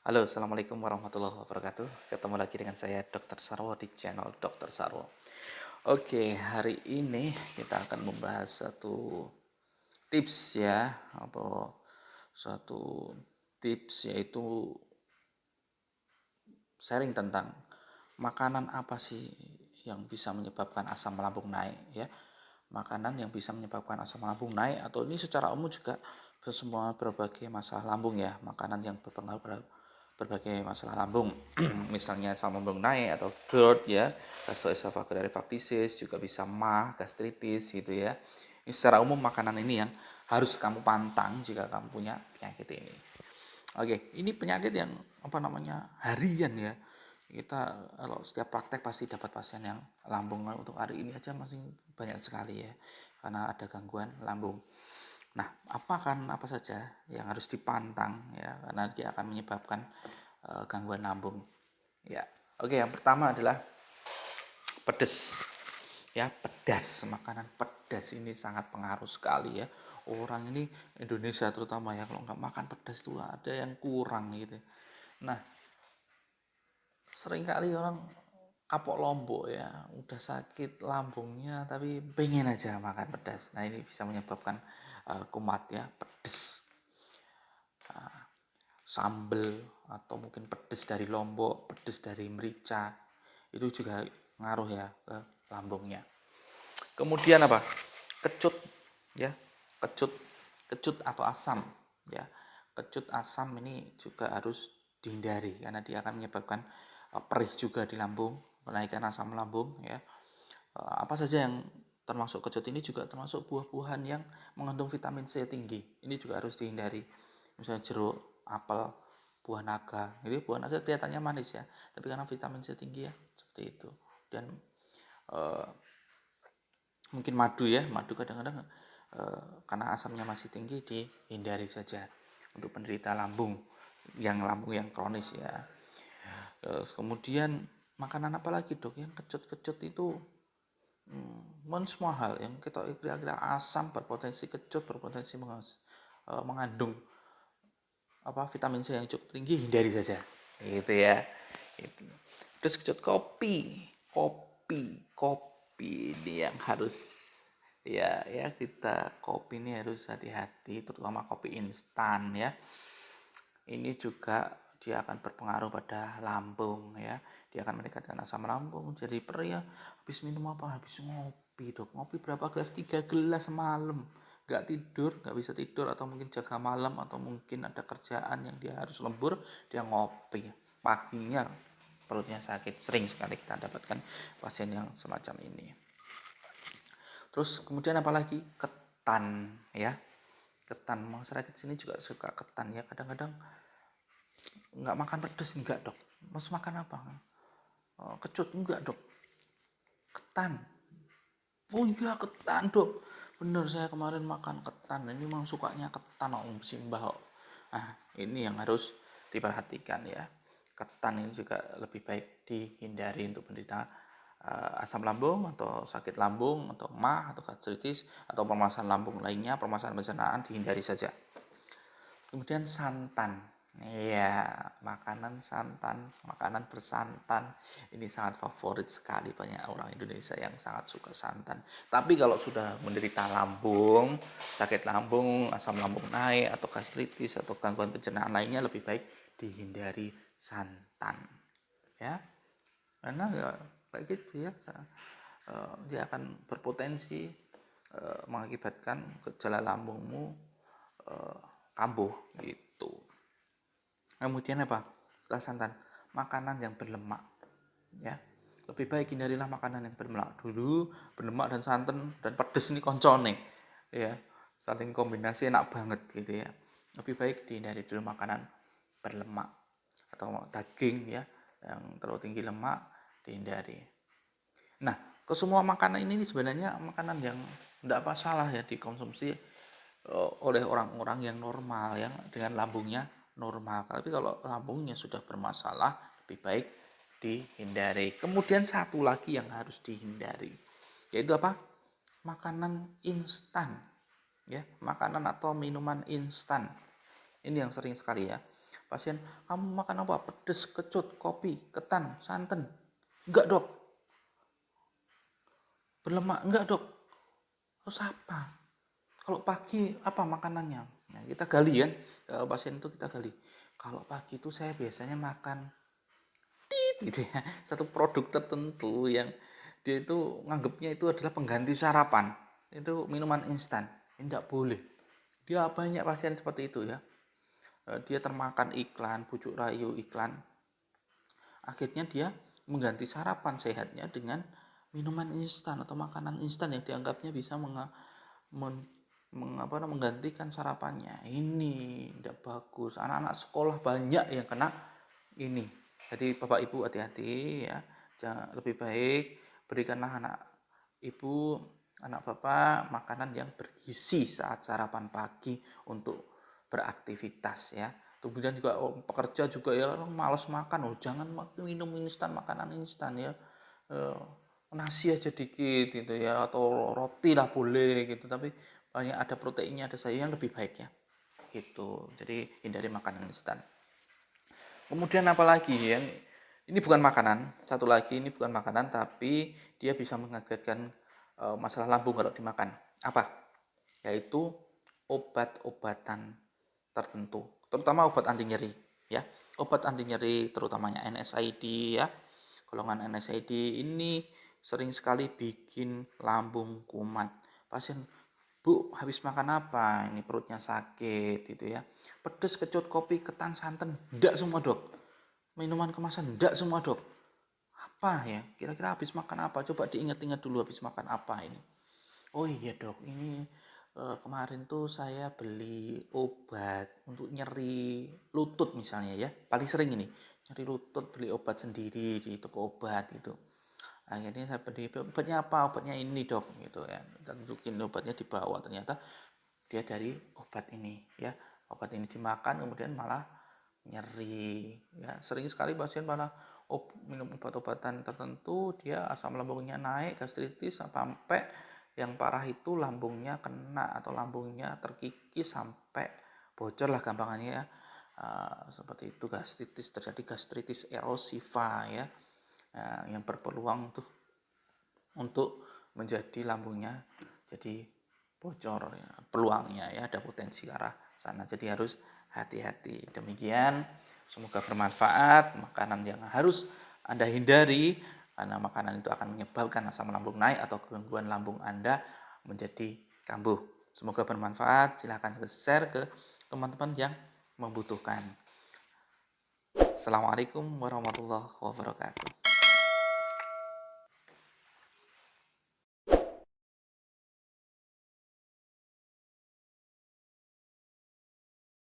Halo, Assalamualaikum warahmatullahi wabarakatuh. Ketemu lagi dengan saya Dr. Sarwo di channel Dr. Sarwo. Oke, hari ini kita akan membahas satu tips ya, atau suatu tips yaitu sharing tentang makanan apa sih yang bisa menyebabkan asam lambung naik ya. Makanan yang bisa menyebabkan asam lambung naik atau ini secara umum juga semua berbagai masalah lambung ya, makanan yang berpengaruh berbagai masalah lambung. Misalnya asam lambung naik atau GERD ya, gastroesophageal reflux juga bisa MAH, gastritis gitu ya. Ini secara umum makanan ini yang harus kamu pantang jika kamu punya penyakit ini. Oke, ini penyakit yang harian ya. Kita kalau setiap praktek pasti dapat pasien yang lambung. Untuk hari ini aja masih banyak sekali ya, karena ada gangguan lambung. Nah, apa saja yang harus dipantang ya, karena dia akan menyebabkan gangguan lambung. Ya, oke, yang pertama adalah pedas. Ya, pedas, makanan pedas ini sangat pengaruh sekali ya. Orang ini Indonesia terutama ya, kalau nggak makan pedas tuh ada yang kurang gitu. Nah, seringkali orang kapok lombok ya, udah sakit lambungnya tapi pengen aja makan pedas. Nah, ini bisa menyebabkan kumat ya, pedas. Sambel atau mungkin pedas dari lombok, pedas dari merica, itu juga ngaruh ya ke lambungnya. Kemudian apa? Kecut ya, kecut, kecut atau asam ya. Kecut asam ini juga harus dihindari karena dia akan menyebabkan perih juga di lambung, menaikkan asam lambung ya. Apa saja yang termasuk kecut ini juga termasuk buah-buahan yang mengandung vitamin C tinggi. Ini juga harus dihindari. Misalnya jeruk, apel, buah naga. Jadi buah naga kelihatannya manis ya, tapi karena vitamin C tinggi ya, seperti itu. Dan mungkin madu ya, madu kadang-kadang karena asamnya masih tinggi dihindari saja untuk penderita lambung yang kronis ya. Kemudian makanan apa lagi dok yang kecut-kecut itu semua hal yang kita kira-kira asam berpotensi kecut berpotensi mengandung vitamin C yang cukup tinggi, hindari saja gitu ya. Itu. Terus kecut kopi ini yang harus ya kita kopi ini harus hati-hati, terutama kopi instan ya. Ini juga dia akan berpengaruh pada lambung ya, dia akan meningkatkan asam lambung jadi perih ya. Habis minum apa? Habis ngopi dok. Ngopi berapa gelas? 3 gelas semalam. Nggak tidur, nggak bisa tidur, atau mungkin jaga malam, atau mungkin ada kerjaan yang dia harus lembur, dia ngopi paginya perutnya sakit. Sering sekali kita dapatkan pasien yang semacam ini. Terus kemudian apalagi ketan ya, ketan. Masyarakat sini juga suka ketan ya. Kadang-kadang nggak makan pedas, enggak dok, mau makan apa? Kecut, enggak dok, ketan. Oh iya, ketan dok, bener saya kemarin makan ketan, ini memang sukanya ketan simbah. Nah, ini yang harus diperhatikan ya. Ketan ini juga lebih baik dihindari untuk penderita asam lambung atau sakit lambung atau MAH atau gastritis atau permasalahan lambung lainnya, permasalahan pencernaan, dihindari saja. Kemudian santan. Iya, makanan santan, makanan bersantan ini sangat favorit sekali banyak orang Indonesia yang sangat suka santan. Tapi kalau sudah menderita lambung, sakit lambung, asam lambung naik atau gastritis atau gangguan pencernaan lainnya, lebih baik dihindari santan. Ya. Karena ya kayak gitu ya. Dia akan berpotensi mengakibatkan gejala lambungmu kambuh gitu. Kemudian apa? Setelah santan, makanan yang berlemak ya. Lebih baik hindarilah makanan yang berlemak. Dulu berlemak dan santan dan pedes ini koncone ya. Saling kombinasi enak banget gitu ya. Lebih baik dihindari dulu makanan berlemak atau daging ya yang terlalu tinggi lemak, dihindari. Nah, kesemua makanan ini sebenarnya makanan yang tidak apa salah ya dikonsumsi oleh orang-orang yang normal yang dengan lambungnya normal. Tapi kalau lambungnya sudah bermasalah, lebih baik dihindari. Kemudian satu lagi yang harus dihindari, yaitu apa? Makanan instan. Ya, makanan atau minuman instan. Ini yang sering sekali ya. Pasien, kamu makan apa? Pedes, kecut, kopi, ketan, santan. Enggak dok. Berlemak, enggak dok. Terus apa? Kalau pagi apa makanannya? Nah, kita gali kan, pasien itu kita gali. Kalau pagi itu saya biasanya makan gitu ya, satu produk tertentu yang dia itu nganggapnya itu adalah pengganti sarapan. Itu minuman instan. Tidak boleh. Dia banyak pasien seperti itu ya. Dia termakan iklan, bujuk rayu iklan. Akhirnya dia mengganti sarapan sehatnya dengan minuman instan atau makanan instan yang dianggapnya bisa menggantikan sarapannya. Ini tidak bagus. Anak-anak sekolah banyak yang kena ini. Jadi Bapak Ibu hati-hati ya. Jangan, lebih baik berikanlah anak Ibu, anak Bapak makanan yang bergizi saat sarapan pagi untuk beraktivitas ya. Kemudian juga pekerja juga ya malas makan, jangan minum instan, makanan instan ya. Nasi aja dikit gitu ya, atau roti lah boleh gitu, tapi banyak ada proteinnya, ada sayurnya lebih baik ya gitu. Jadi hindari makanan instan. Kemudian apalagi ya, ini bukan makanan, satu lagi ini bukan makanan tapi dia bisa mengakibatkan masalah lambung kalau dimakan. Apa? Yaitu obat-obatan tertentu, terutama obat anti nyeri ya. Obat anti nyeri terutamanya NSAID ya. Golongan NSAID ini sering sekali bikin lambung kumat. Pasien, Bu, habis makan apa? Ini perutnya sakit gitu ya. Pedes, kecut, kopi, ketan, santan. Enggak semua, Dok. Minuman kemasan enggak semua, Dok. Apa ya? Kira-kira habis makan apa? Coba diingat-ingat dulu habis makan apa ini. Oh iya, Dok, ini kemarin tuh saya beli obat untuk nyeri lutut misalnya ya. Paling sering ini, nyeri lutut beli obat sendiri di toko obat gitu. Akhirnya saya beli obatnya apa? Obatnya ini dok gitu ya. Dan tunjukin obatnya di bawah, ternyata dia dari obat ini ya. Obat ini dimakan kemudian malah nyeri ya. Sering sekali pasien malah minum obat-obatan tertentu dia asam lambungnya naik, gastritis sampai yang parah itu lambungnya kena atau lambungnya terkikis sampai bocor lah gampangannya ya. Seperti itu gastritis, terjadi gastritis erosiva ya. Yang berpeluang untuk menjadi lambungnya jadi bocor ya, peluangnya ya, ada potensi ke arah sana. Jadi harus hati-hati. Demikian, semoga bermanfaat. Makanan yang harus Anda hindari karena makanan itu akan menyebabkan asam lambung naik atau gangguan lambung Anda menjadi kambuh. Semoga bermanfaat. Silahkan share ke teman-teman yang membutuhkan. Assalamualaikum warahmatullahi wabarakatuh.